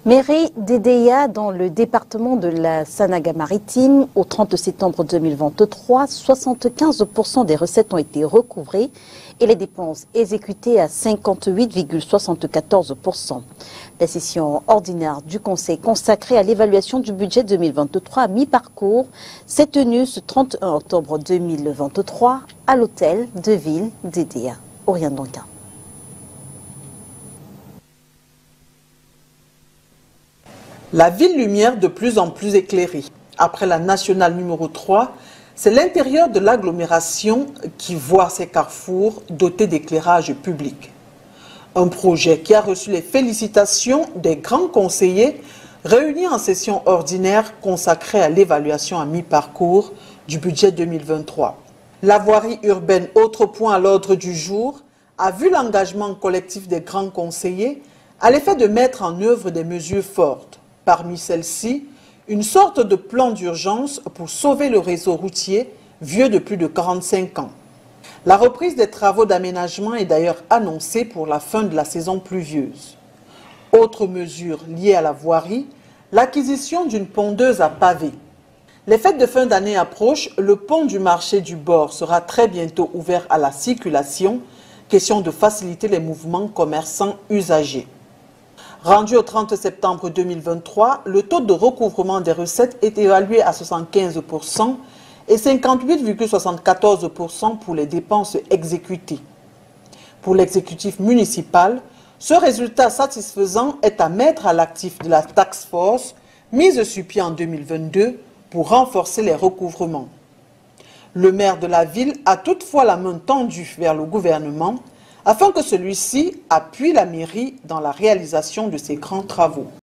Mairie d'Edéa dans le département de la Sanaga-Maritime, au 30 septembre 2023, 75% des recettes ont été recouvrées et les dépenses exécutées à 58,74%. La session ordinaire du Conseil consacrée à l'évaluation du budget 2023 à mi-parcours s'est tenue ce 31 octobre 2023 à l'hôtel de ville d'Edéa. Oriane Donkin. La ville lumière de plus en plus éclairée. Après la nationale numéro 3, c'est l'intérieur de l'agglomération qui voit ses carrefours dotés d'éclairage public. Un projet qui a reçu les félicitations des grands conseillers réunis en session ordinaire consacrée à l'évaluation à mi-parcours du budget 2023. La voirie urbaine, autre point à l'ordre du jour, a vu l'engagement collectif des grands conseillers à l'effet de mettre en œuvre des mesures fortes. Parmi celles-ci, une sorte de plan d'urgence pour sauver le réseau routier vieux de plus de 45 ans. La reprise des travaux d'aménagement est d'ailleurs annoncée pour la fin de la saison pluvieuse. Autre mesure liée à la voirie, l'acquisition d'une pondeuse à pavés. Les fêtes de fin d'année approchent, le pont du marché du bord sera très bientôt ouvert à la circulation, question de faciliter les mouvements commerçants usagers. Rendu au 30 septembre 2023, le taux de recouvrement des recettes est évalué à 75% et 58,74% pour les dépenses exécutées. Pour l'exécutif municipal, ce résultat satisfaisant est à mettre à l'actif de la task force mise sur pied en 2022 pour renforcer les recouvrements. Le maire de la ville a toutefois la main tendue vers le gouvernement afin que celui-ci appuie la mairie dans la réalisation de ces grands travaux.